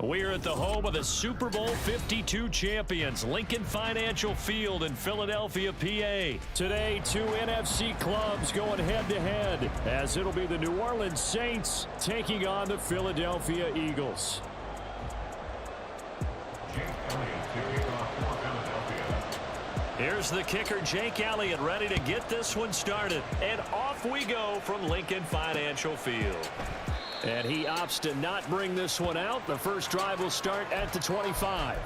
We're at the home of the Super Bowl 52 champions, Lincoln Financial Field in Philadelphia, PA. Today, two NFC clubs going head-to-head, as it'll be the New Orleans Saints taking on the Philadelphia Eagles. Here's the kicker, Jake Elliott, ready to get this one started. And off we go from Lincoln Financial Field. And he opts to not bring this one out. The first drive will start at the 25.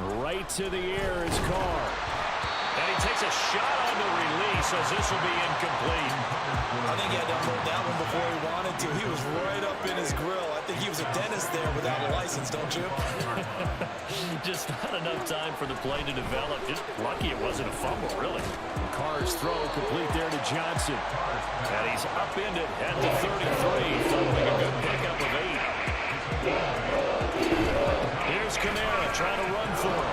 Right to the air is Carr. And he takes a shot on the release as this will be incomplete. I think he had to unload that one before he wanted to. He was right up in his grill. I think he was a dentist there without a license, don't you? Just not enough time for the play to develop. Just lucky it wasn't a fumble, really. Carr's throw complete there to Johnson. And he's upended at the 33, following a good pickup of 8. Here's Kamara trying to run for him.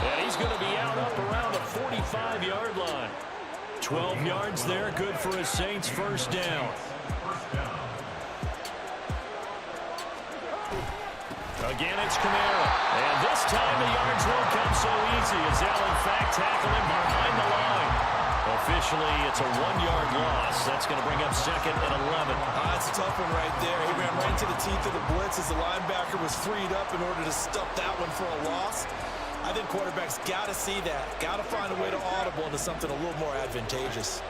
And he's going to be out up around the 45-yard line. 12 yards there, good for a Saints first down. Again, it's Kamara. And this time the yards won't come so easy as they'll in fact tackle him behind the line. Officially, it's a 1-yard loss. That's going to bring up second and 11. That's a tough one right there. He ran right into the teeth of the blitz as the linebacker was freed up in order to stop that one for a loss. I think quarterbacks got to see that. Got to find a way to audible into something a little more advantageous.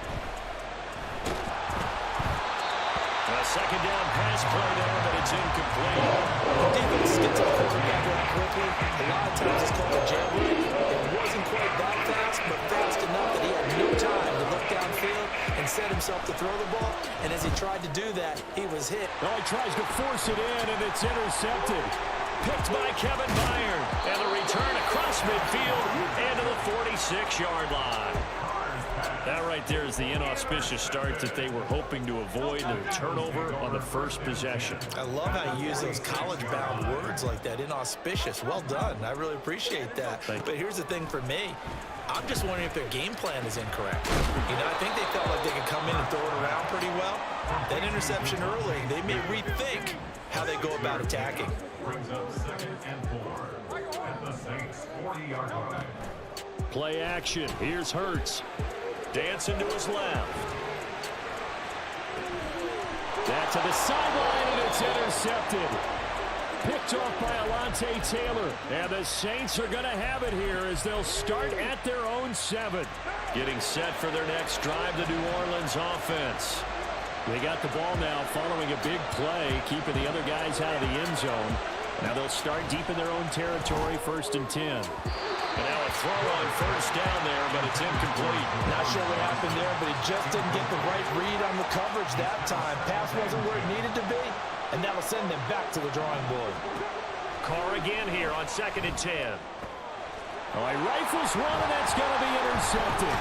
A second down pass play there, but it's incomplete. Defense get to the quarterback right quickly. A lot of times it's called a jailbreak. It wasn't quite that fast, but fast enough that he had no time to look downfield and set himself to throw the ball. And as he tried to do that, he was hit. Well, he tries to force it in, and it's intercepted. Picked by Kevin Byard. And the return across midfield and to the 46-yard line. That right there is the inauspicious start that they were hoping to avoid, the turnover on the first possession. I love how you use those college-bound words like that, inauspicious. Well done. I really appreciate that. But here's the thing for me. I'm just wondering if their game plan is incorrect. You know, I think they felt like they could come in and throw it around pretty well. That interception early, they may rethink how they go about attacking. Brings up second and 4 at the Saints 40-yard line. Play action. Here's Hurts. Dancing to his left. That to the sideline, and it's intercepted. Picked off by Alontae Taylor. And the Saints are going to have it here as they'll start at their own 7. Getting set for their next drive, the New Orleans offense. They got the ball now following a big play, keeping the other guys out of the end zone. Now they'll start deep in their own territory, 1st and 10. And now a throw on first down there, but it's incomplete. Not sure what happened there, but he just didn't get the right read on the coverage that time. Pass wasn't where it needed to be, and that'll send them back to the drawing board. Carr again here on 2nd and 10. Oh, he rifles one, and that's going to be intercepted.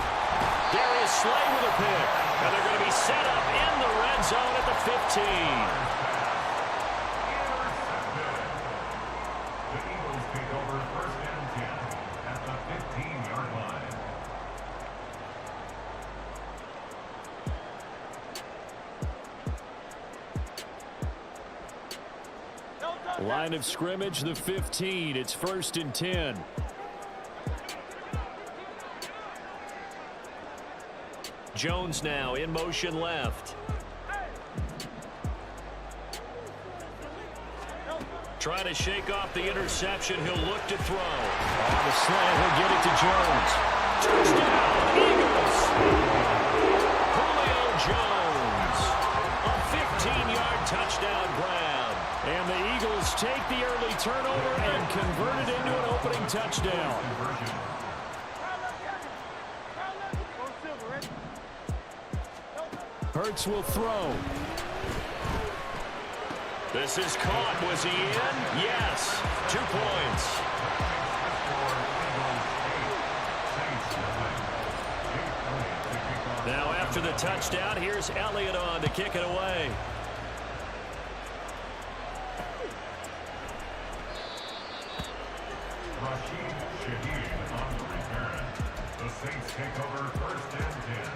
Darius Slay with a pick. And they're going to be set up in the red zone at the 15. Line of scrimmage, the 15. It's 1st and 10. Jones now in motion left. Trying to shake off the interception. He'll look to throw. On the slant, he'll get it to Jones. Touchdown, Eagles! Julio Jones. A 15-yard touchdown grab. And the Eagles take the early turnover and convert it into an opening touchdown. Hurts will throw. This is caught. Was he in? Yes. 2 points. after the touchdown, here's Elliott on to kick it away. Rashid Shaheed on the return. The Saints take over 1st and 10.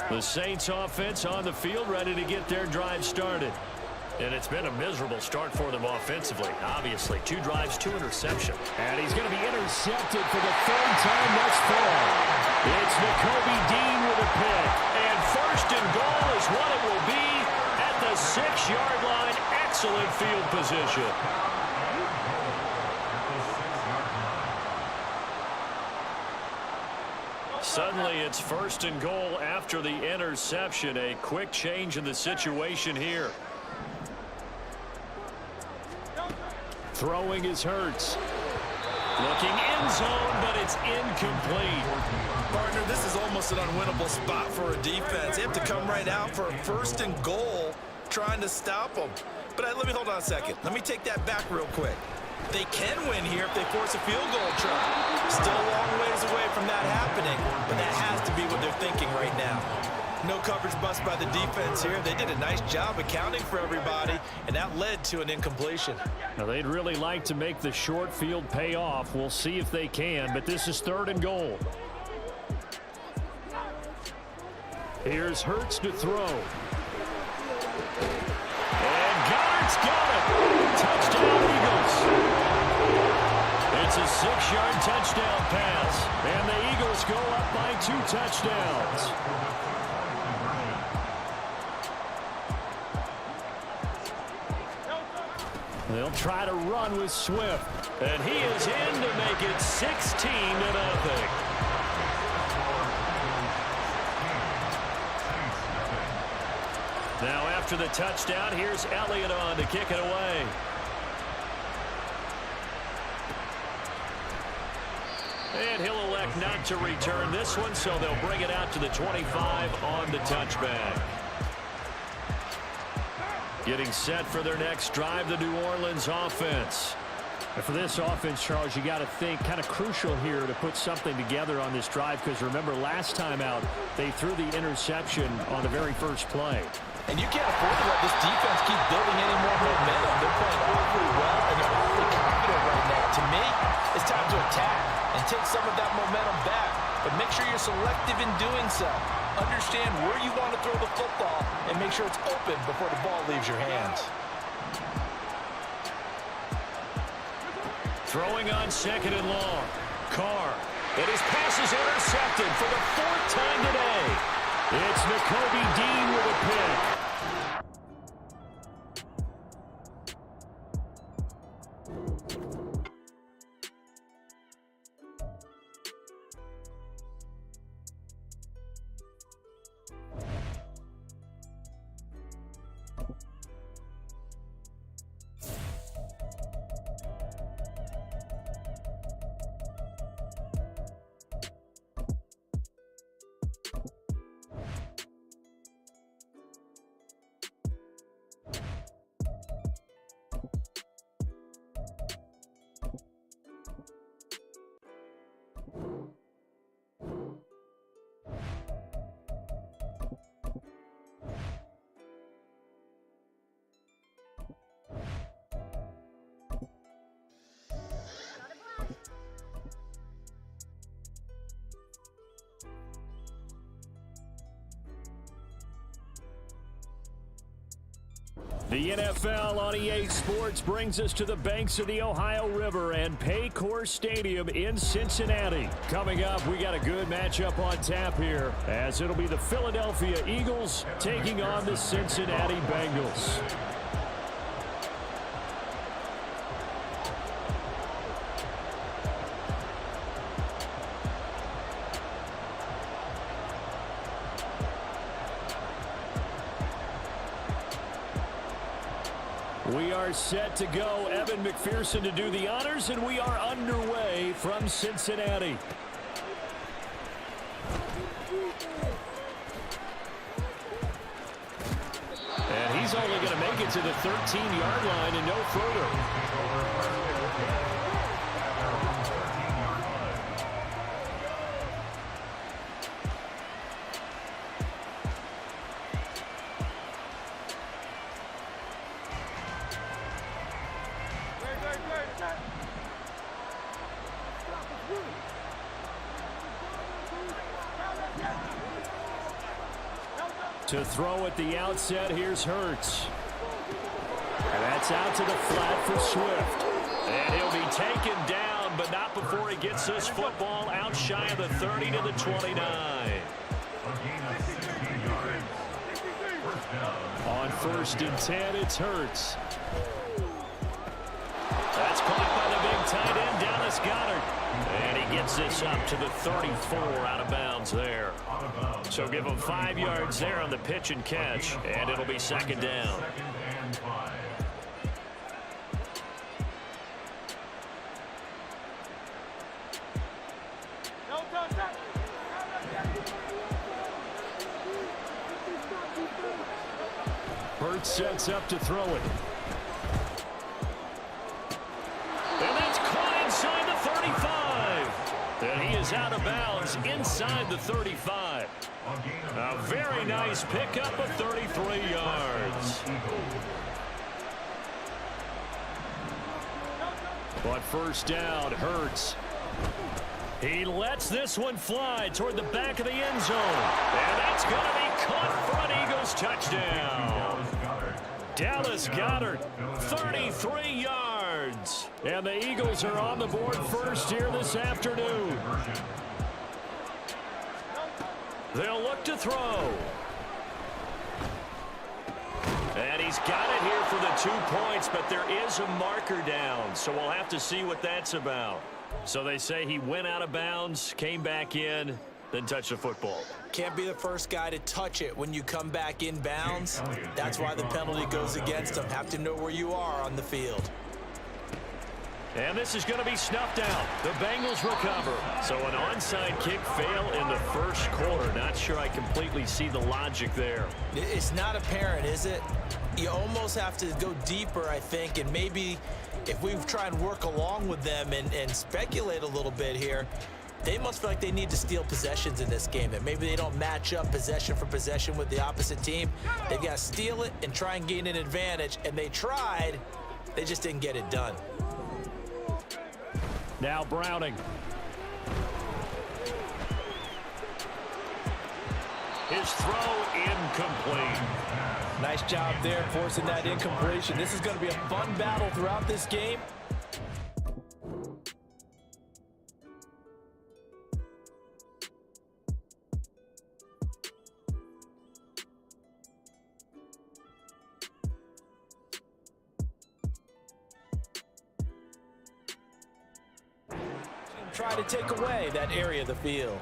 The Saints offense on the field, ready to get their drive started. And it's been a miserable start for them offensively. Obviously, 2 drives, 2 interceptions. And he's going to be intercepted for the 3rd time thus far. It's Nakobe Dean with a pick. And 1st and goal is what it will be at the 6-yard line. Excellent field position. Suddenly, it's 1st and goal after the interception. A quick change in the situation here. Throwing is Hurts. Looking end zone, but it's incomplete. Partner, this is almost an unwinnable spot for a defense. They have to come right out for a 1st and goal, trying to stop them. But let me hold on a second. Let me take that back real quick. They can win here if they force a field goal try. Still a long ways away from that happening, but that has to be what they're thinking right now. No coverage bust by the defense here. They did a nice job accounting for everybody, and that led to an incompletion. Now, they'd really like to make the short field pay off. We'll see if they can, but this is 3rd and goal. Here's Hurts to throw. And Goddard's got it. Touchdown, Eagles. It's a 6-yard touchdown pass, and the Eagles go up by 2 touchdowns. They'll try to run with Swift, and he is in to make it 16-0. Now after the touchdown, here's Elliott on to kick it away. And he'll elect not to return this one, so they'll bring it out to the 25 on the touchback. Getting set for their next drive, the New Orleans offense. And for this offense, Charles, you got to think kind of crucial here to put something together on this drive, because remember last time out, they threw the interception on the very first play. And you can't afford to let this defense keep building any more momentum. They're playing awfully well, and they're awfully confident right now. To me, it's time to attack and take some of that momentum back. But make sure you're selective in doing so. Understand where you want to throw the football and make sure it's open before the ball leaves your hands. Throwing on 2nd and long. Carr. And his pass is intercepted for the 4th time today. It's Nakobe Dean with a pick. The NFL on EA Sports brings us to the banks of the Ohio River and Paycor Stadium in Cincinnati. Coming up, we got a good matchup on tap here, as it'll be the Philadelphia Eagles taking on the Cincinnati Bengals. We are set to go. Evan McPherson to do the honors, and we are underway from Cincinnati. And he's only going to make it to the 13-yard line and no further. To throw at the outset, here's Hurts. And that's out to the flat for Swift. And he'll be taken down, but not before he gets this football out shy of the 30 to the 29. On 1st and 10, it's Hurts. That's caught by the big tight end, Dallas Goedert. And he gets this up to the 34 out of bounds there. So give him 5 yards there on the pitch and catch, and it'll be 2nd down. Hurts sets up to throw it. And that's caught inside the 35. And he is out of bounds inside the 35. A very nice pickup of 33 yards. But 1st down, Hurts. He lets this one fly toward the back of the end zone. And that's going to be caught for an Eagles touchdown. Dallas Goedert, 33 yards. And the Eagles are on the board first here this afternoon. They'll look to throw. And he's got it here for the 2 points, but there is a marker down, so we'll have to see what that's about. So they say he went out of bounds, came back in, then touched the football. Can't be the first guy to touch it when you come back in bounds. That's why the penalty goes against him. Have to know where you are on the field. And this is going to be snuffed out. The Bengals recover. So an onside kick fail in the 1st quarter. Not sure I completely see the logic there. It's not apparent, is it? You almost have to go deeper, I think, and maybe if we try and work along with them and speculate a little bit here, they must feel like they need to steal possessions in this game, and maybe they don't match up possession for possession with the opposite team. They've got to steal it and try and gain an advantage, and they tried. They just didn't get it done. Now Browning. His throw incomplete. Nice job there forcing that incompletion. This is going to be a fun battle throughout this game. Try to take away that area of the field.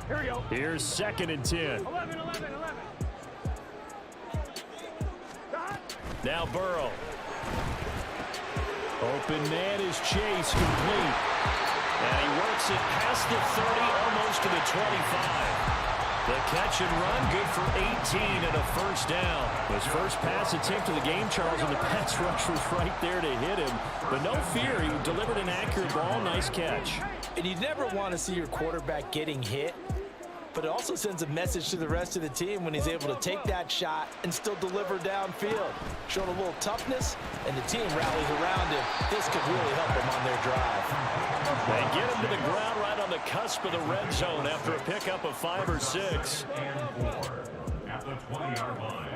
Here we go. Here's 2nd and 10. 11. Now Burrow. Open man is Chase, complete. And he works it past the 30, almost to the 25. The catch and run, good for 18 and a 1st down. His first pass attempt of the game, Charles, and the pass rush was right there to hit him. But no fear, he delivered an accurate ball. Nice catch. And you never want to see your quarterback getting hit. but it also sends a message to the rest of the team when he's able to take that shot and still deliver downfield. Showing a little toughness, and the team rallies around him. This could really help them on their drive. They get him to the ground right on the cusp of the red zone after a pickup of 5 or 6. And 4 at the 20-yard line.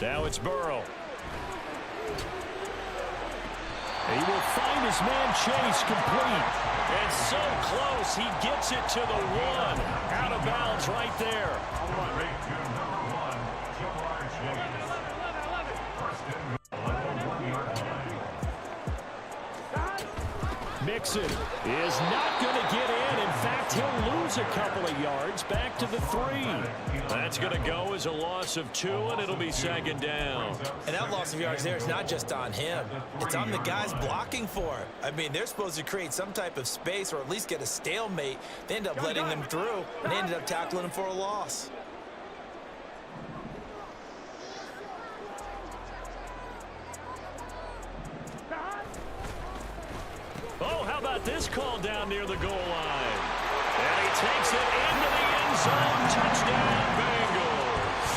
Now it's Burrow. He will find his man Chase complete. And so close, he gets it to the 1. Out of bounds right there. Break to number 1, Jamar Chase. First and goal at the 1-yard line. Mixon is not going to get in. In fact, he'll lose a couple of yards back to the 3. That's going to go as a loss of 2, and it'll be second down. And that loss of yards there is not just on him. It's on the guys blocking for him. I mean, they're supposed to create some type of space or at least get a stalemate. They end up letting them through, and they ended up tackling him for a loss. Oh, how about this call down near the goal line? And he takes it into the end zone. Touchdown, Bengals.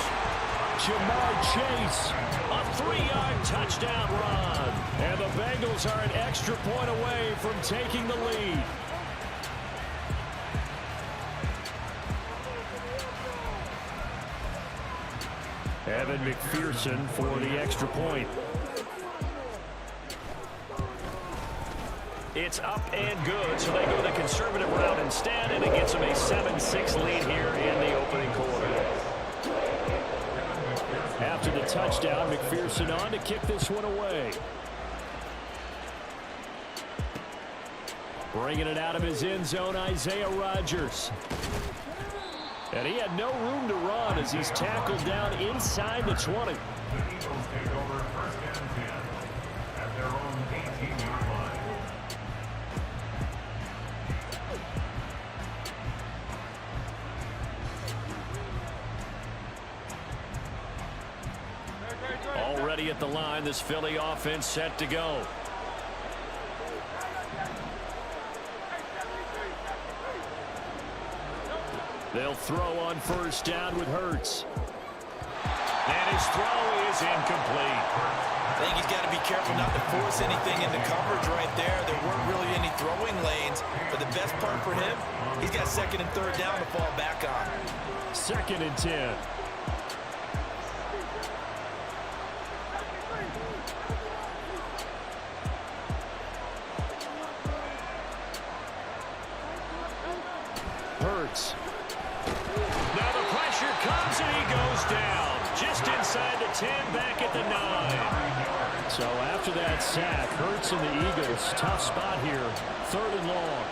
Jamar Chase, a 3-yard touchdown run. And the Bengals are an extra point away from taking the lead. Evan McPherson for the extra point. It's up and good, so they go the conservative route instead, and it gets them a 7-6 lead here in the opening quarter. After the touchdown, McPherson on to kick this one away. Bringing it out of his end zone, Isaiah Rodgers. And he had no room to run as he's tackled down inside the 20. The Eagles take over first and 10 at their own 18-yard line. Already at the line, this Philly offense set to go. They'll throw on first down with Hurts. And his throw is incomplete. I think he's got to be careful not to force anything into coverage right there. There weren't really any throwing lanes, but the best part for him, he's got second and third down to fall back on. Second and 10. Hurts. Now the pressure comes and he goes down. Just inside the 10, back at the 9. So after that sack, Hurts and the Eagles, tough spot here. 3rd and long.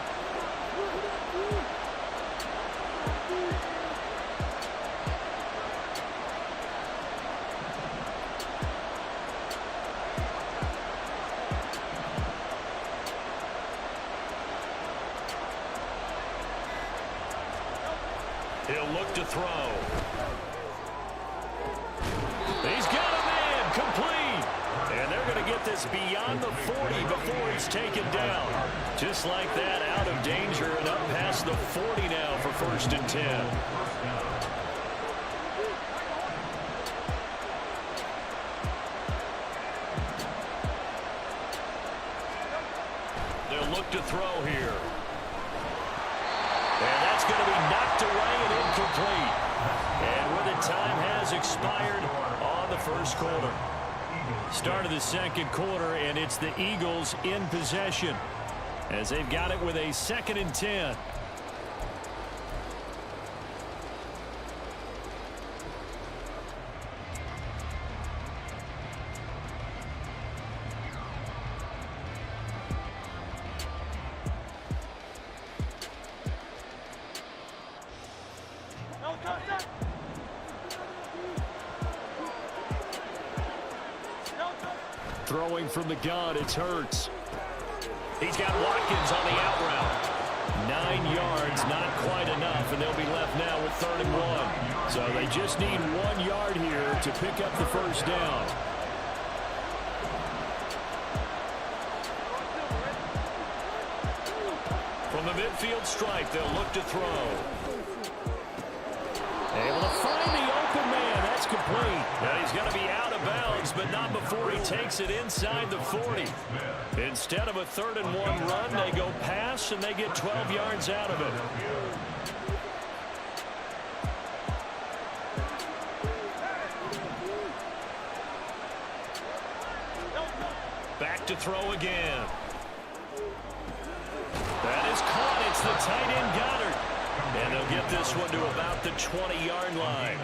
He'll look to throw. He's got a man complete. And they're going to get this beyond the 40 before he's taken down. Just like that, out of danger and up past the 40 now for 1st and 10. They'll look to throw here. And that's going to be knocked away and incomplete. And where the time has expired on the first quarter. Start of the second quarter, and it's the Eagles in possession as they've got it with a 2nd and 10. Throwing from the gun, it's Hurts. He's got Watkins on the out route. 9 yards, not quite enough, and they'll be left now with 3rd and 1. So they just need 1 yard here to pick up the first down. the midfield stripe, they'll look to throw. Able to find the open man. That's complete. And he's going to be out of bounds, but not before he takes it inside the 40. Instead of a 3rd-and-1 run, they go pass, and they get 12 yards out of it. Back to throw again. That is caught. It's the tight end Goddard. And they'll get this one to about the 20-yard line.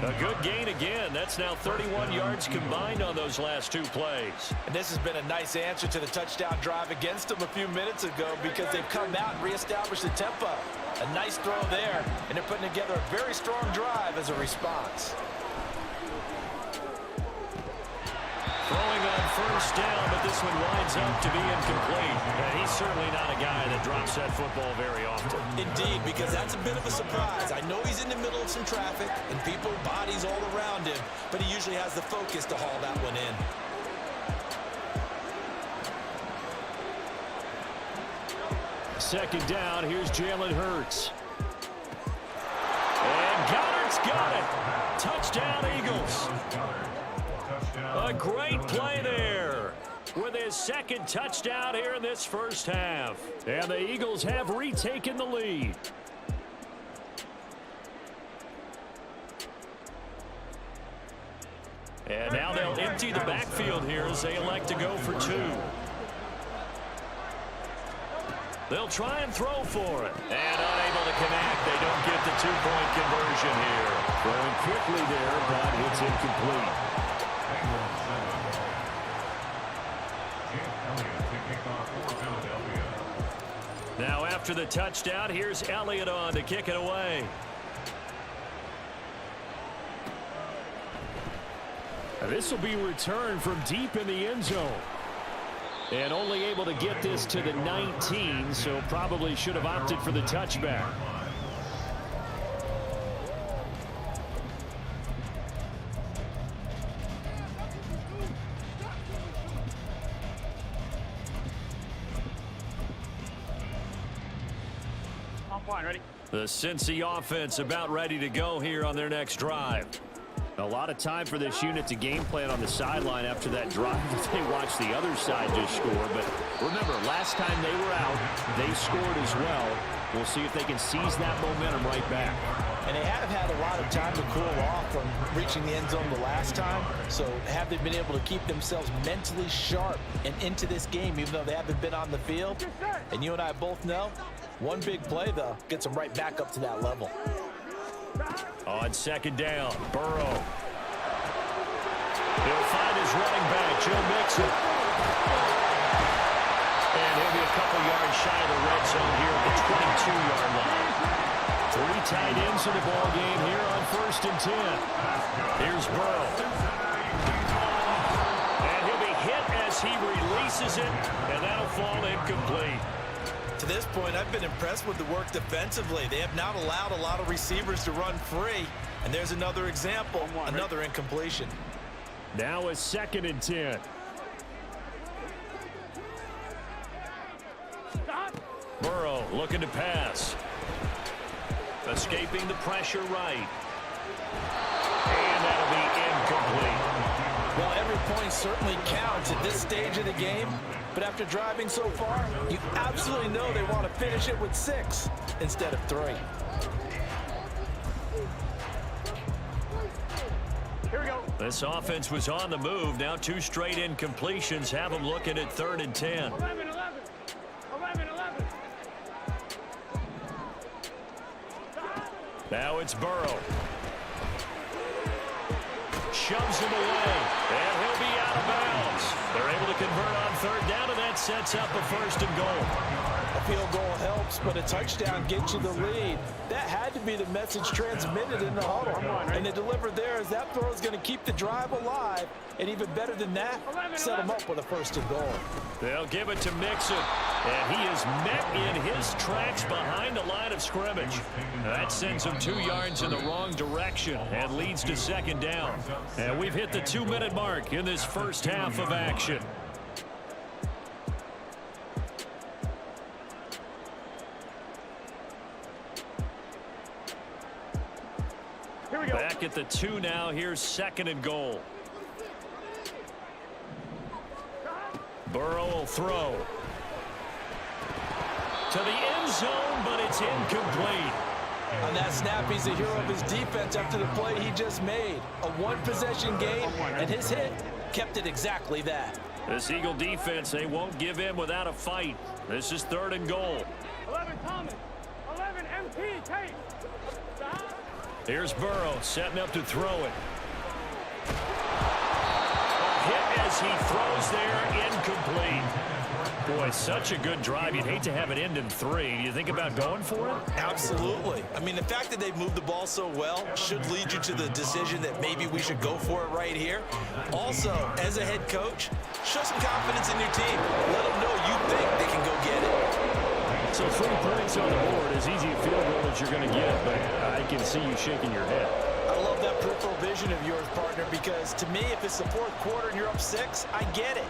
A good gain again. That's now 31 yards combined on those last 2 plays. And this has been a nice answer to the touchdown drive against them a few minutes ago because they've come out and reestablished the tempo. A nice throw there, and they're putting together a very strong drive as a response. Throwing on 1st down, but this one winds up to be incomplete. And he's certainly not a guy that drops that football very often. Indeed, because that's a bit of a surprise. I know he's in the middle of some traffic and people, bodies all around him, but he usually has the focus to haul that one in. Second down, here's Jalen Hurts. And Goddard's got it. Touchdown, Eagles. A great play there with his 2nd touchdown here in this first half. And the Eagles have retaken the lead. And now they'll empty the backfield here as they elect to go for 2. They'll try and throw for it. And unable to connect. They don't get the 2-point conversion here. Throwing quickly there, but it's incomplete. Now after the touchdown, here's Elliott on to kick it away. This will be returned from deep in the end zone. And only able to get this to the 19, so probably should have opted for the touchback. Ready? The Cincy offense about ready to go here on their next drive. A lot of time for this unit to game plan on the sideline after that drive that they watched the other side just score. But remember, last time they were out, they scored as well. We'll see if they can seize that momentum right back. And they have had a lot of time to cool off from reaching the end zone the last time. So have they been able to keep themselves mentally sharp and into this game even though they haven't been on the field? And you and I both know, one big play, though, gets them right back up to that level. On 2nd down, Burrow. He'll find his running back, Joe Mixon. And he'll be a couple yards shy of the red zone here at the 22-yard line. 3 tight ends in the ball game here on 1st and 10. Here's Burrow. And he'll be hit as he releases it, and that'll fall incomplete. To this point, I've been impressed with the work defensively. They have not allowed a lot of receivers to run free. And there's another example, another incompletion. Now a 2nd and 10. Burrow looking to pass. Escaping the pressure right. And that'll be incomplete. Well, every point certainly counts at this stage of the game. But after driving so far, you absolutely know they want to finish it with 6 instead of 3. Here we go. This offense was on the move. Now 2 straight incompletions have them looking at 3rd and 10. 11. Now it's Burrow. Shoves him away, and he'll be out of bounds. They're able to convert on 3rd down, and that sets up a 1st and goal. A field goal helps, but a touchdown gets you the lead. That had to be the message transmitted in the huddle. And they delivered there as that throw is going to keep the drive alive. And even better than that, set them up with a 1st and goal. They'll give it to Mixon, and he is met in his tracks behind the line of scrimmage. That sends him 2 yards in the wrong direction and leads to 2nd down. And we've hit the 2-minute mark in this first half of action. back at the 2 now. Here's 2nd and goal. Burrow will throw to the end zone, but it's incomplete. On that snap, he's the hero of his defense after the play he just made. A one-possession game, and his hit kept it exactly that. This Eagle defense, they won't give in without a fight. This is 3rd and goal. 11 Thomas. 11 MP. Take. Here's Burrow setting up to throw it. Hit as he throws there, incomplete. Boy, such a good drive. You'd hate to have it end in 3. Do you think about going for it? Absolutely. I mean, the fact that they've moved the ball so well should lead you to the decision that maybe we should go for it right here. Also, as a head coach, show some confidence in your team. Let them know you think they can go get it. So 3 points on the board, as easy a field goal as you're going to get, but I can see you shaking your head. I love that peripheral vision of yours, partner, because to me, if it's the 4th quarter and you're up 6, I get it.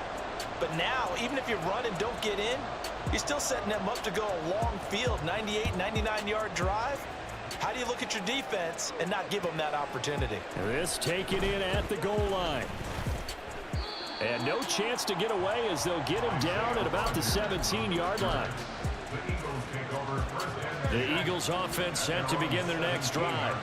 But now, even if you run and don't get in, you're still setting them up to go a long field, 98, 99-yard drive. How do you look at your defense and not give them that opportunity? This taken in at the goal line. And no chance to get away as they'll get him down at about the 17-yard line. The Eagles offense set to begin their next drive.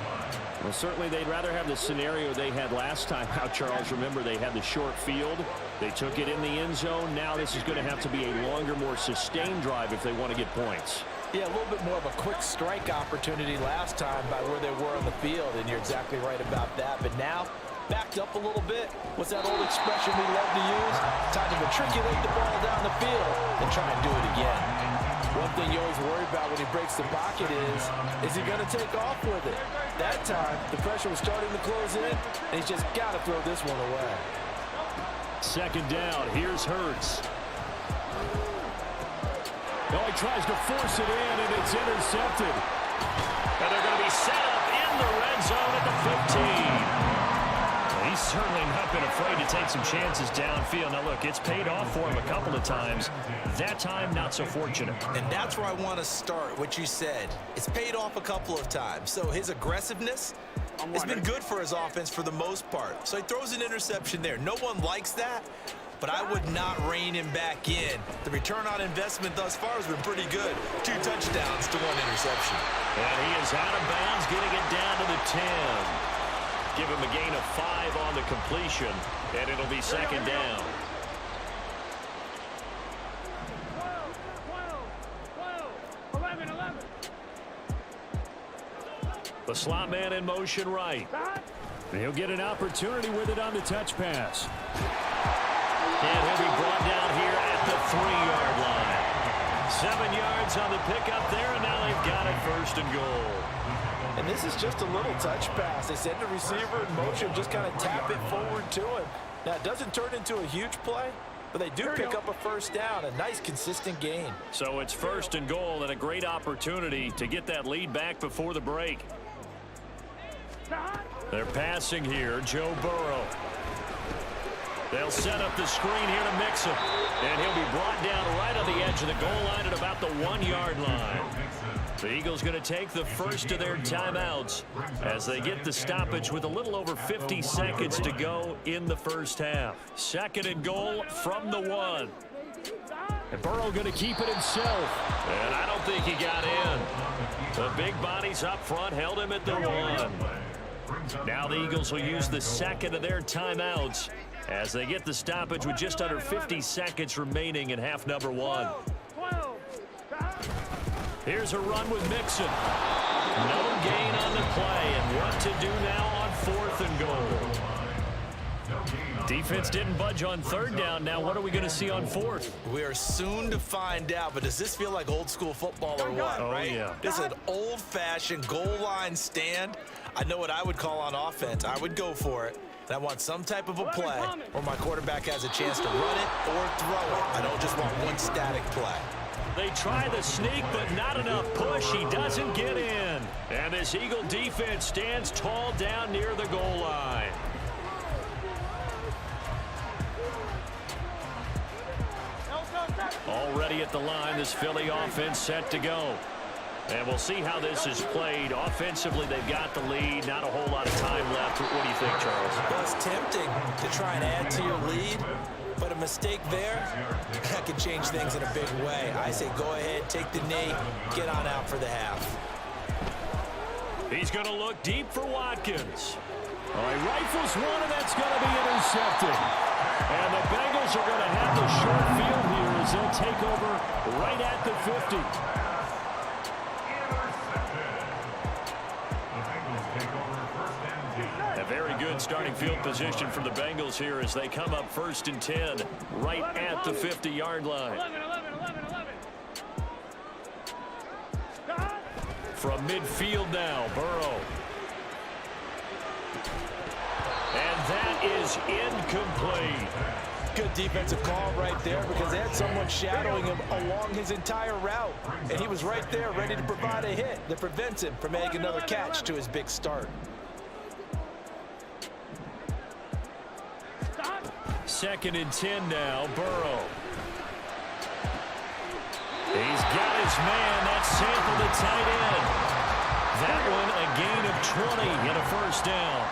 Well, certainly they'd rather have the scenario they had last time out, Charles. Remember, they had the short field. They took it in the end zone. Now this is going to have to be a longer, more sustained drive if they want to get points. Yeah, a little bit more of a quick strike opportunity last time by where they were on the field, and you're exactly right about that. But now, backed up a little bit. What's that old expression we love to use? Time to matriculate the ball down the field and try and do it again. One thing you always worry about when he breaks the pocket is he going to take off with it? That time, the pressure was starting to close in, and he's just got to throw this one away. 2nd down. Here's Hurts. Oh, he tries to force it in, and it's intercepted. And they're going to be set up in the red zone at the 15. He's certainly not been afraid to take some chances downfield. Now, look, it's paid off for him a couple of times. That time, not so fortunate. And that's where I want to start, what you said. It's paid off a couple of times. So his aggressiveness has been good for his offense for the most part. So he throws an interception there. No one likes that, but I would not rein him back in. The return on investment thus far has been pretty good. 2 touchdowns to 1 interception. And he is out of bounds, getting it down to the 10. Give him a gain of 5 on the completion, and it'll be 2nd down. 11, 11. The slot man in motion right. And he'll get an opportunity with it on the touch pass. And he'll be brought down here at the 3-yard line. 7 yards on the pickup there, and now they've got it 1st and goal. And this is just a little touch pass. They send the receiver in motion, just kind of tap it forward to him. Now, it doesn't turn into a huge play, but they do pick up a 1st down, a nice, consistent gain. So it's 1st and goal, and a great opportunity to get that lead back before the break. They're passing here, Joe Burrow. They'll set up the screen here to mix him. And he'll be brought down right on the edge of the goal line at about the 1-yard line. The Eagles going to take the first of their timeouts as they get the stoppage with a little over 50 seconds to go in the first half. 2nd and goal from the 1. And Burrow going to keep it himself. And I don't think he got in. The big bodies up front held him at the 1. Now the Eagles will use the 2nd of their timeouts as they get the stoppage with just under 50 seconds remaining in half number 1. Here's a run with Mixon. No gain on the play, and what to do now on 4th and goal. Defense didn't budge on 3rd down. Now what are we going to see on 4th? We are soon to find out, but does this feel like old school football or what, right? Yeah. This is an old-fashioned goal line stand. I know what I would call on offense. I would go for it. And I want some type of a play where my quarterback has a chance to run it or throw it. I don't just want one static play. They try the sneak, but not enough push. He doesn't get in. And this Eagle defense stands tall down near the goal line. Already at the line, this Philly offense set to go. And we'll see how this is played. Offensively, they've got the lead. Not a whole lot of time left. What do you think, Charles? Well, it's tempting to try and add to your lead, but a mistake there, that can change things in a big way. I say go ahead, take the knee, get on out for the half. He's going to look deep for Watkins. He rifles one, and that's going to be intercepted. And the Bengals are going to have the short field here as they'll take over right at the 50. A very good starting field position for the Bengals here as they come up 1st and 10 right at the 50-yard line. 11. From midfield now, Burrow. And that is incomplete. Good defensive call right there because they had someone shadowing him along his entire route. And he was right there ready to provide a hit that prevents him from making another catch to his big start. 2nd and 10 now, Burrow. He's got his man. That's Sample, the tight end. That one a gain of 20 and a 1st down.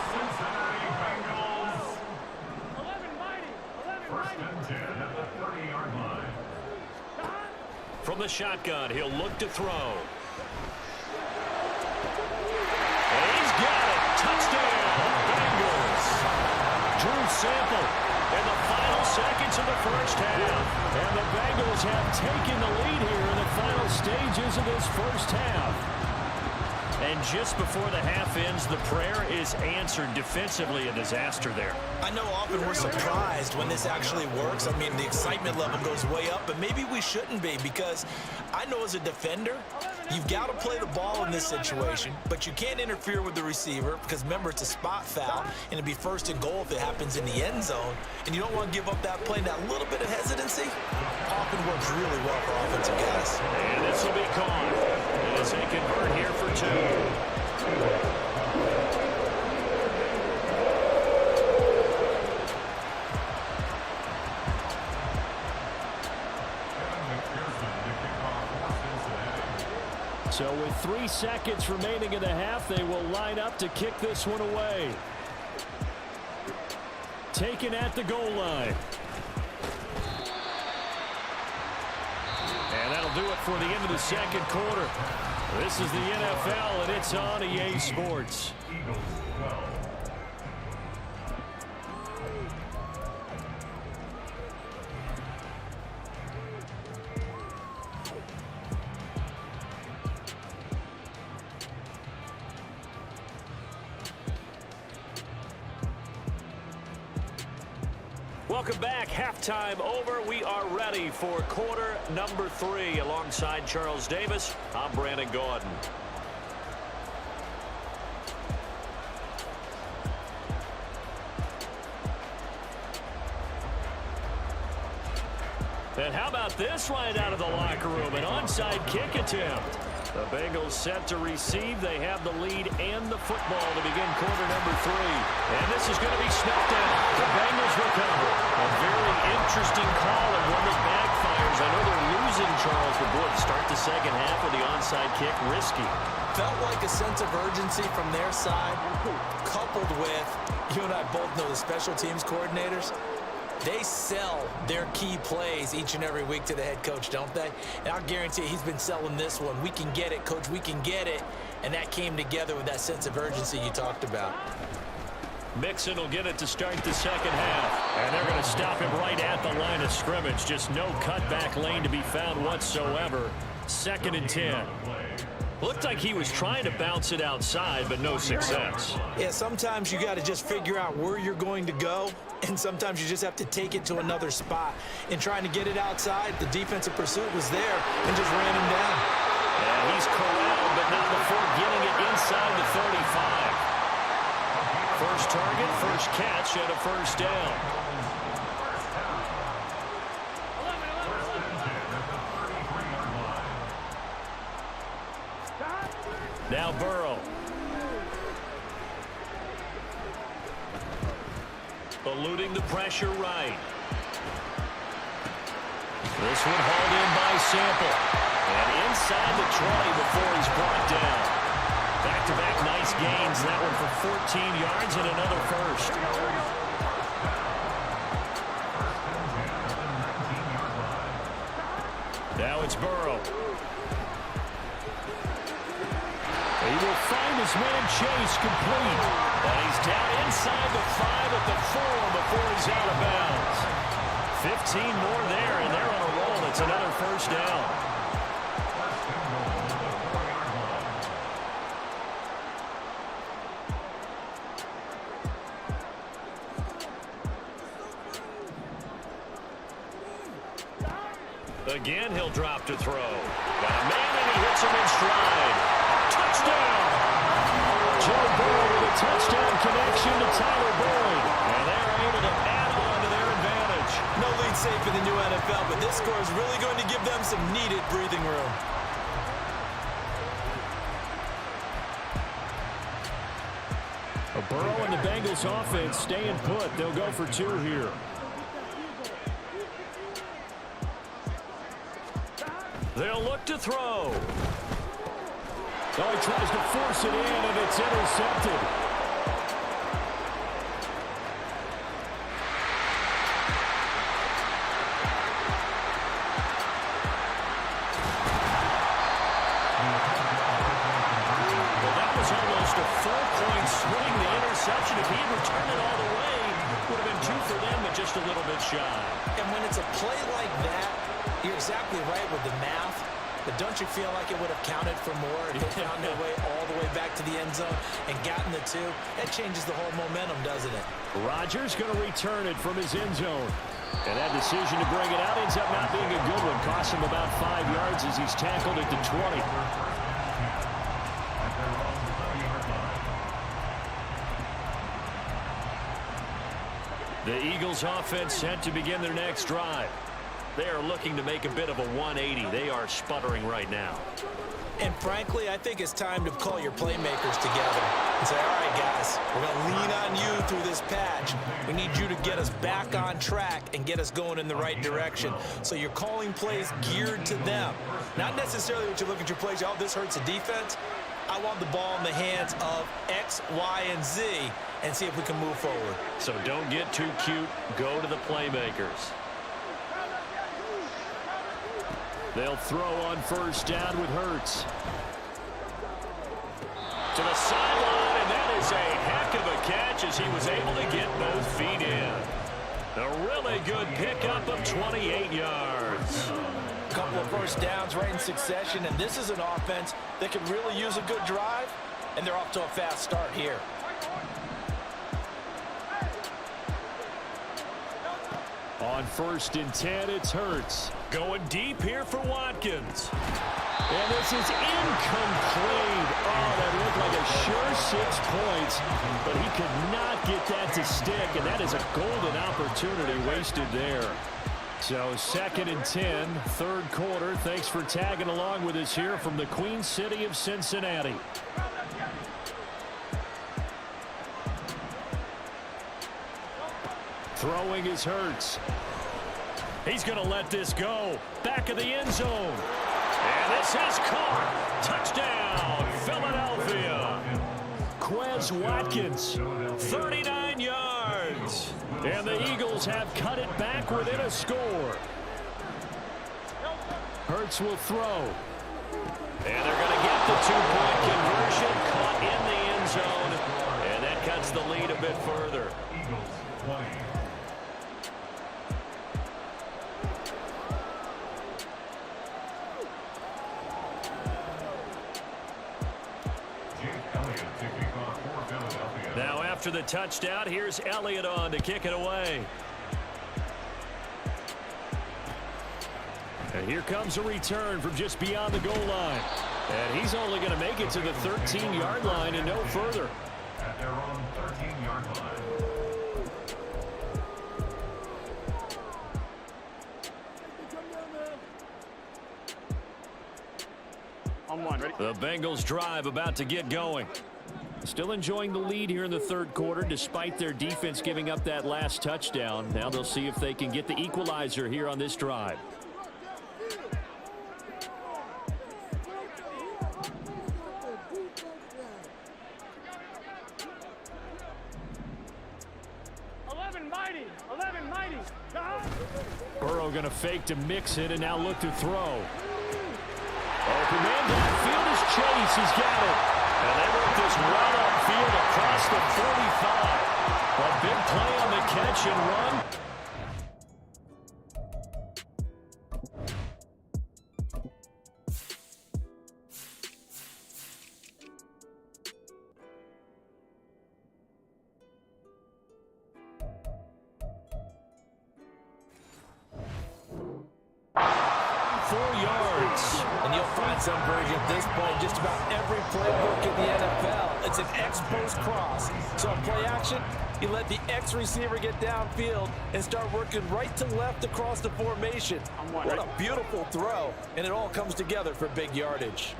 Cincinnati Bengals. 11 mighty. First and 10 at the 30-yard line. From the shotgun, he'll look to throw. And he's got it. Touchdown, Bengals. Drew Sample in the final seconds of the 1st half. And the Bengals have taken the lead here in the final stages of this 1st half. And just before the half ends, the prayer is answered. Defensively, a disaster there. I know often we're surprised when this actually works. I mean, the excitement level goes way up, but maybe we shouldn't be because I know as a defender, you've got to play the ball in this situation, but you can't interfere with the receiver because, remember, it's a spot foul, and it'd be 1st and goal if it happens in the end zone, and you don't want to give up that play. That little bit of hesitancy often works really well for offensive guys. And this will be caught as they convert here for 2. So with 3 seconds remaining in the half, they will line up to kick this one away. Taken at the goal line. And that'll do it for the end of the 2nd quarter. This is the NFL, and it's on EA Sports. Eagles 12. Welcome back. Halftime over. We are ready for quarter number 3. Alongside Charles Davis, I'm Brandon Gordon. And how about this right out of the locker room? An onside kick attempt. The Bengals set to receive. They have the lead and the football to begin quarter number 3. And this is going to be snuffed out. The Bengals recover. A very interesting call and one that backfires. I know they're losing, Charles, but boy, to start the 2nd half with the onside kick, risky. Felt like a sense of urgency from their side, coupled with, you and I both know the special teams coordinators. They sell their key plays each and every week to the head coach, don't they? And I'll guarantee you he's been selling this one. We can get it, coach, we can get it. And that came together with that sense of urgency you talked about. Mixon will get it to start the 2nd half. And they're going to stop him right at the line of scrimmage. Just no cutback lane to be found whatsoever. 2nd and 10. Looked like he was trying to bounce it outside, but no success. Yeah, sometimes you got to just figure out where you're going to go, and sometimes you just have to take it to another spot. In trying to get it outside, the defensive pursuit was there and just ran him down. And he's corralled, but not before getting it inside the 35. First target, first catch, and a 1st down. Now Burrow. Eluding the pressure right. This one hauled in by Sample. And inside the 20 before he's brought down. Back-to-back nice gains. That one for 14 yards and another first. Now it's Burrow. He will find his man Chase complete. And he's down inside the 5 at the 4 before he's out of bounds. 15 more there, and they're on a roll. It's another first down. Again, he'll drop to throw. Got a man, and he hits him in stride. Touchdown! Joe Burrow with a touchdown connection to Tyler Boyd. And they're able to add on to their advantage. No lead safe in the new NFL, but this score is really going to give them some needed breathing room. Burrow and the Bengals offense staying put. They'll go for 2 here. They'll look to throw. Oh, he tries to force it in, and it's intercepted. Well, that was almost a 4-point swing. The interception, if he had returned it all the way, would have been 2 for them, but just a little bit shy. And when it's a play like that, you're exactly right with the math, but don't you feel like it would have counted for more if they found their way all the way back to the end zone and gotten the 2? That changes the whole momentum, doesn't it? Rodgers going to return it from his end zone. And that decision to bring it out ends up not being a good one. Cost him about 5 yards as he's tackled at the 20. The Eagles offense set to begin their next drive. They are looking to make a bit of a 180. They are sputtering right now. And frankly, I think it's time to call your playmakers together and say, all right, guys, we're going to lean on you through this patch. We need you to get us back on track and get us going in the right direction. So you're calling plays geared to them. Not necessarily what you look at your plays, oh, this hurts the defense. I want the ball in the hands of X, Y, and Z and see if we can move forward. So don't get too cute. Go to the playmakers. They'll throw on first down with Hurts. To the sideline, and that is a heck of a catch as he was able to get both feet in. A really good pickup of 28 yards. A couple of first downs right in succession, and this is an offense that could really use a good drive, and they're off to a fast start here. On 1st and 10, it's Hurts. Going deep here for Watkins. And this is incomplete. Oh, that looked like a sure 6 points, but he could not get that to stick, and that is a golden opportunity wasted there. So 2nd and 10, 3rd quarter. Thanks for tagging along with us here from the Queen City of Cincinnati. Throwing is Hurts. He's going to let this go. Back of the end zone. And this is caught. Touchdown, Philadelphia. Quez Watkins, 39 yards. And the Eagles have cut it back within a score. Hurts will throw. And they're going to get the 2-point conversion. Caught in the end zone. And that cuts the lead a bit further. Eagles 20. Now after the touchdown, here's Elliott on to kick it away. And here comes a return from just beyond the goal line. And he's only going to make it to the 13-yard line and no further. At their own 13-yard line. On 1, ready? The Bengals drive about to get going. Still enjoying the lead here in the 3rd quarter despite their defense giving up that last touchdown. Now they'll see if they can get the equalizer here on this drive. Burrow going to fake to mix it and now look to throw. Open man downfield is Chase. He's got it. And they work this well upfield across the 45. A big play on the catch and run. 4 yards. And you'll find some version of this play in just about every playbook in the NFL. It's an X-post cross. So in play action, you let the X receiver get downfield and start working right to left across the formation. What a beautiful throw. And it all comes together for big yardage.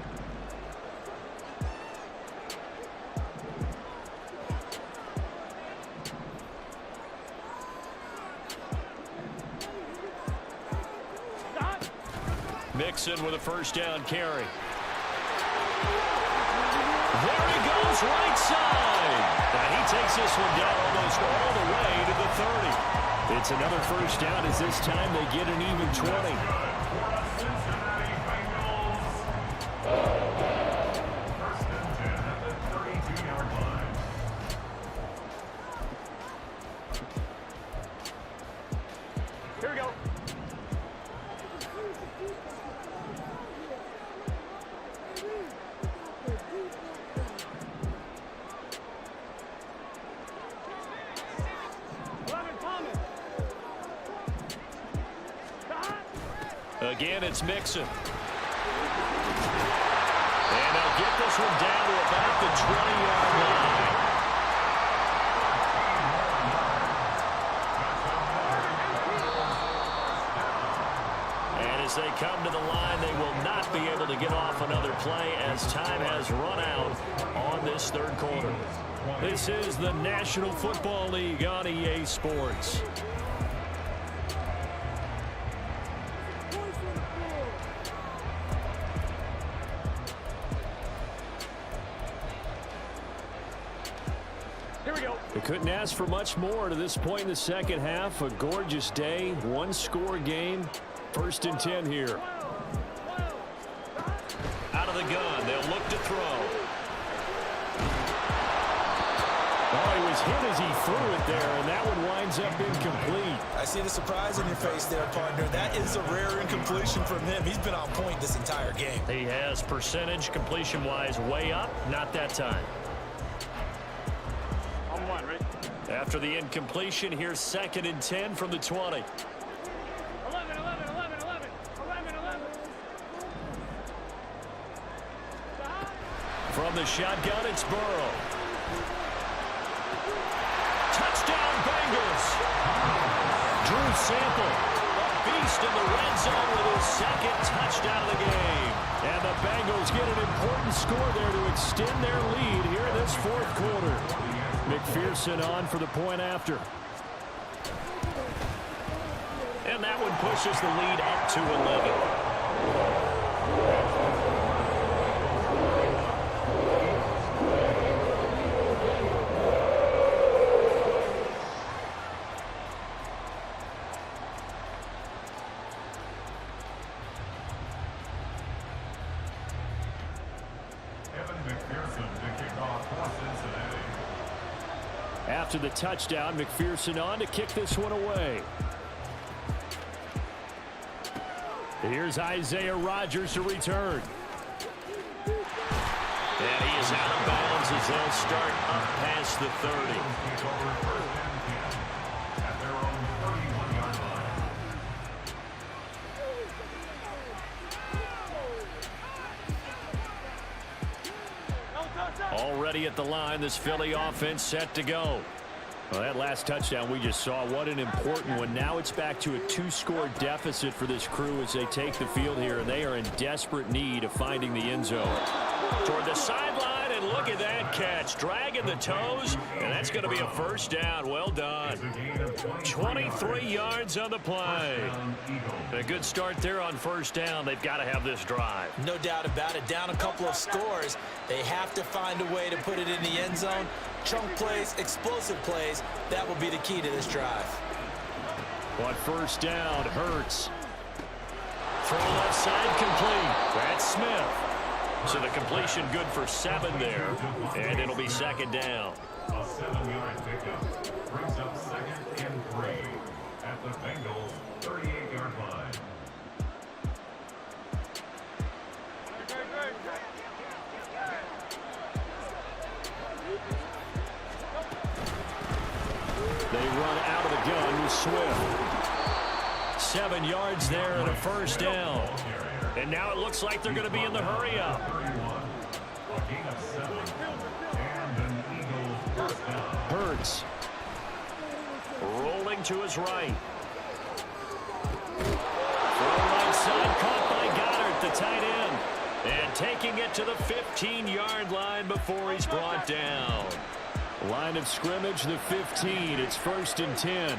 Mixon with a first down carry. There he goes, right side. And he takes this one down almost all the way to the 30. It's another first down as this time they get an even 20. Here we go. Again, it's Mixon. And they'll get this one down to about the 20-yard line. And as they come to the line, they will not be able to get off another play as time has run out on this third quarter. This is the National Football League on EA Sports. They couldn't ask for much more to this point in the second half. A gorgeous day, one-score game. 1st and 10 here. Out of the gun, they'll look to throw. Oh, he was hit as he threw it there, and that one winds up incomplete. I see the surprise on your face there, partner. That is a rare incompletion from him. He's been on point this entire game. He has percentage completion-wise way up, not that time. After the incompletion, here's 2nd and 10 from the 20. 11. From the shotgun, it's Burrow. Touchdown, Bengals. Drew Sample, a beast in the red zone with his 2nd touchdown of the game. And the Bengals get an important score there to extend their lead here in this 4th quarter. McPherson on for the point after. And that one pushes the lead up to 11. After the touchdown, McPherson on to kick this one away. Here's Isaiah Rodgers to return. And he is out of bounds as they'll start up past the 30. Already at the line, this Philly offense set to go. Well, that last touchdown we just saw, what an important one. Now it's back to a 2-score deficit for this crew as they take the field here, and they are in desperate need of finding the end zone. Toward the sideline, and look at that catch. Dragging the toes, and that's going to be a first down. Well done. 23 yards on the play. A good start there on first down. They've got to have this drive. No doubt about it. Down a couple of scores. They have to find a way to put it in the end zone. Chunk plays, explosive plays. That will be the key to this drive. On first down, Hurts. Throw left side complete. That's Smith. So the completion good for 7 there. And it'll be second down. A 7-yard pickup brings up 2nd and 3 at the Bengals' 38-yard line. They run out of the gun with Swift. 7 yards there and a first down. And now it looks like they're going to be in the hurry up. A gain of 7 and an Eagles first down. Hurts. Rolling to his right. Throw right side, caught by Goddard, the tight end. And taking it to the 15-yard line before he's brought down. Line of scrimmage, the 15. It's 1st and 10.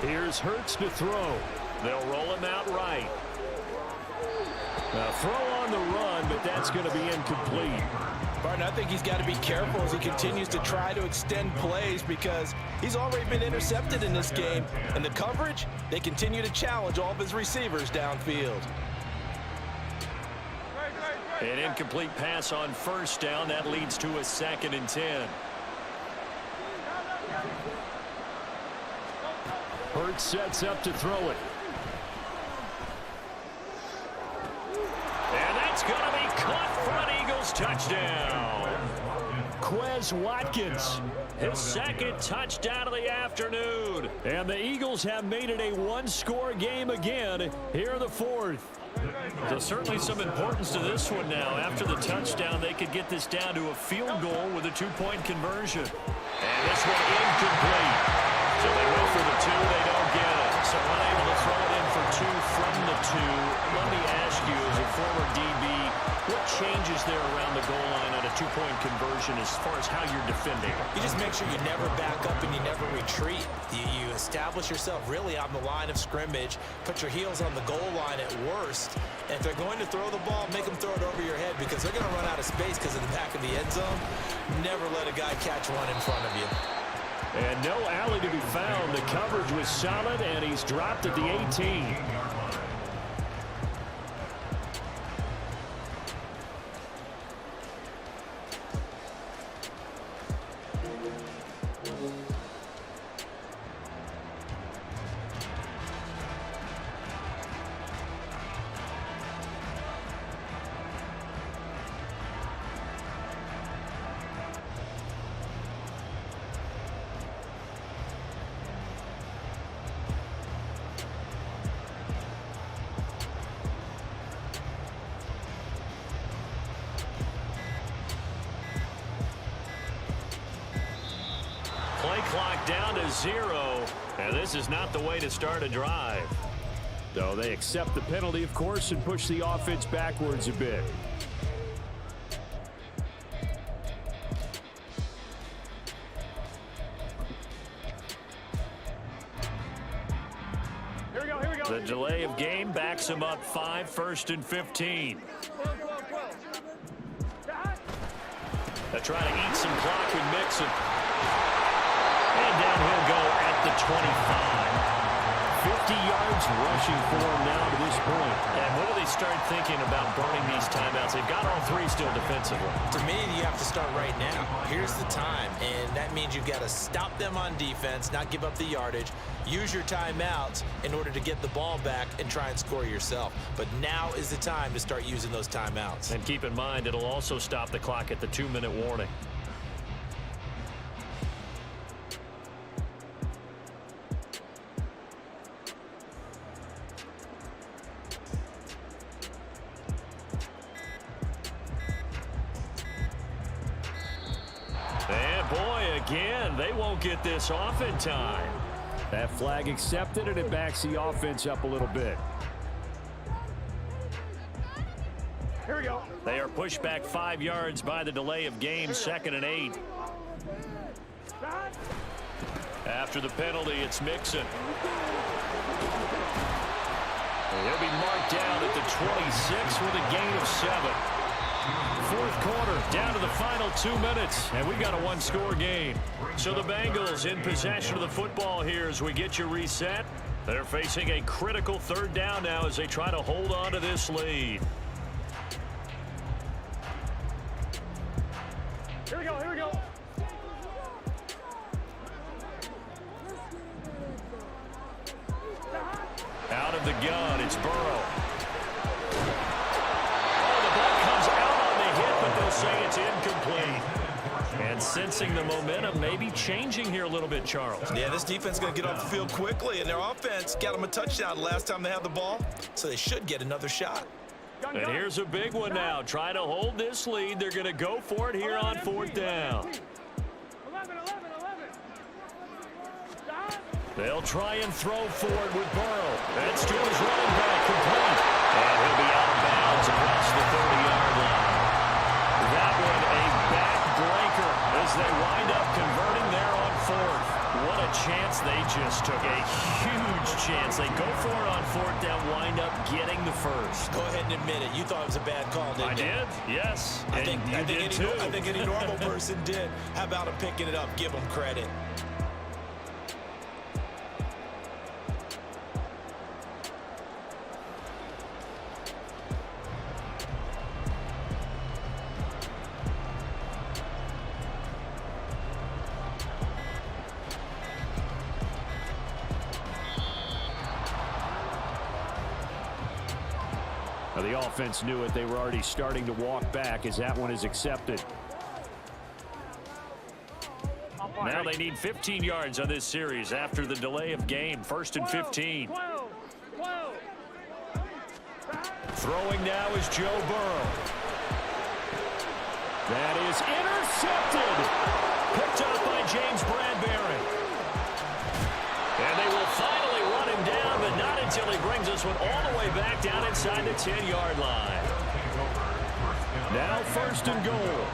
Here's Hurts to throw. They'll roll him out right. Now throw on the run, but that's going to be incomplete. Barton, I think he's got to be careful as he continues to try to extend plays because he's already been intercepted in this game. And the coverage, they continue to challenge all of his receivers downfield. An incomplete pass on first down. That leads to a 2nd and 10. Hurts sets up to throw it. And that's going to be caught for an Eagles touchdown. Quez Watkins, his 2nd touchdown of the afternoon. And the Eagles have made it a one-score game again here in the 4th. There's certainly some importance to this one now. After the touchdown, they could get this down to a field goal with a 2-point conversion. And this one incomplete. So they go for the 2, they don't get it. So unable to throw it in for 2 from the 2. Let me ask you, as a former DB, what changes there around the goal line on a 2-point conversion as far as how you're defending? You just make sure you never back up and you never retreat. You establish yourself really on the line of scrimmage, put your heels on the goal line at worst. And if they're going to throw the ball, make them throw it over your head because they're going to run out of space because of the back of the end zone. Never let a guy catch one in front of you. And no alley to be found. The coverage was solid, and he's dropped at the 18. Play clock down to 0, and this is not the way to start a drive. Though they accept the penalty, of course, and push the offense backwards a bit. Here we go, here we go. The delay of game backs him up 5, 1st and 15. They're trying to eat some clock and mix it. And down he'll go at the 25. 50 yards rushing for him now to this point. And when do they start thinking about burning these timeouts? They've got all 3 still defensively. To me, you have to start right now. Here's the time, and that means you've got to stop them on defense, not give up the yardage, use your timeouts in order to get the ball back and try and score yourself. But now is the time to start using those timeouts. And keep in mind, it'll also stop the clock at the 2-minute warning. And boy, again, they won't get this off in time. That flag accepted, and it backs the offense up a little bit. Here we go. They are pushed back 5 yards by the delay of game, 2nd and 8. After the penalty, it's Mixon. And he'll be marked down at the 26 with a gain of 7. Fourth quarter, down to the final 2 minutes, and we've got a one-score game. So the Bengals in possession of the football here as we get you reset. They're facing a critical third down now as they try to hold on to this lead. Here we go, here we go. Out of the gun, it's Burrow. Oh, the ball comes out on the hit, but they'll say it's incomplete. And sensing the momentum maybe changing here a little bit, Charles. Yeah, this defense is going to get off the field quickly, and their offense got them a touchdown last time they had the ball, so they should get another shot. And here's a big one now. Try to hold this lead. They're going to go for it here on fourth down. 11. They'll try and throw forward with Burrow. That's to his running back, complete. And he'll be out of bounds across the 30-yard line. That one a backbreaker as they wind up converting there on fourth. What a chance they just took. A huge chance. They go for it on fourth down, wind up getting the first. Go ahead and admit it. You thought it was a bad call, didn't you? I did, yes. I think any normal too. person did. How about him picking it up? Give him credit. The offense knew it. They were already starting to walk back as that one is accepted. Now they need 15 yards on this series after the delay of game. First and 15. 12. Throwing now is Joe Burrow. That is intercepted. Picked up by James Bradbury. And they will finally run him down, but not until he brings this one all the way back down inside the 10-yard line. Now first and goal.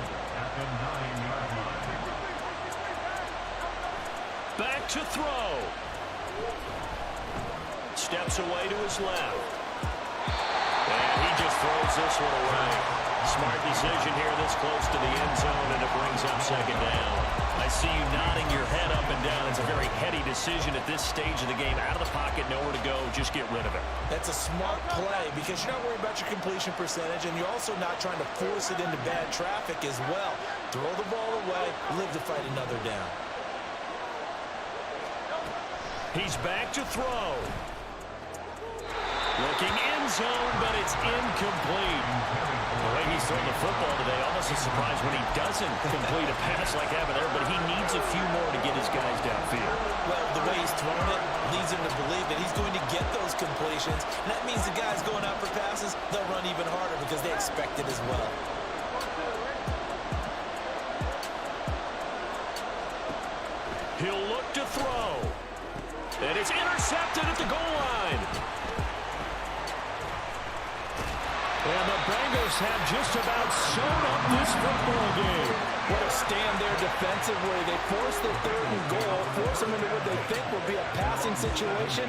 Back to throw. Steps away to his left. And he just throws this one away. Smart decision here this close to the end zone, and it brings up second down. I see you nodding your head up and down. It's a very heady decision at this stage of the game. Out of the pocket, nowhere to go. Just get rid of it. That's a smart play because you're not worried about your completion percentage, and you're also not trying to force it into bad traffic as well. Throw the ball away, live to fight another down. He's back to throw. Looking end zone, but it's incomplete. The way he's throwing the football today, almost a surprise when he doesn't complete a pass like that there, but he needs a few more to get his guys downfield. Well, the way he's throwing it leads him to believe that he's going to get those completions. And that means the guys going out for passes, they'll run even harder because they expect it as well. He'll look to throw. And it's intercepted at the goal line. And the Bengals have just about sewn up this football game. What a stand there defensively. They force their third and goal, force them into what they think will be a passing situation,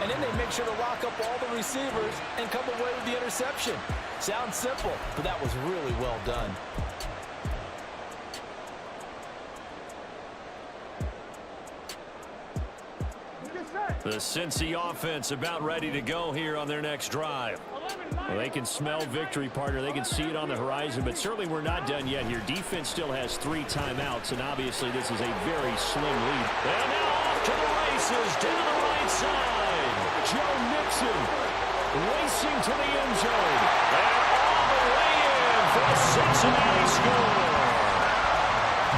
and then they make sure to lock up all the receivers and come away with the interception. Sounds simple, but that was really well done. The Cincy offense about ready to go here on their next drive. Well, they can smell victory, partner. They can see it on the horizon, but certainly we're not done yet here. Defense still has 3 timeouts, and obviously this is a very slim lead. And now off to the races, down the right side. Joe Mixon racing to the end zone. And all the way in for a Cincinnati score.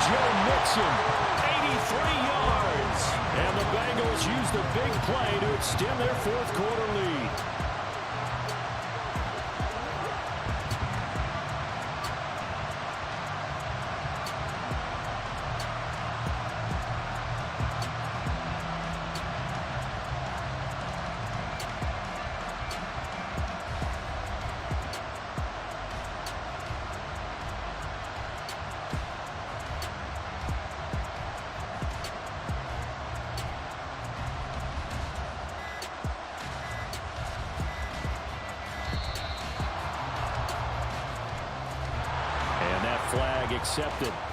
Joe Mixon, 83 yards. And the Bengals use the big play to extend their fourth quarter lead. flag accepted.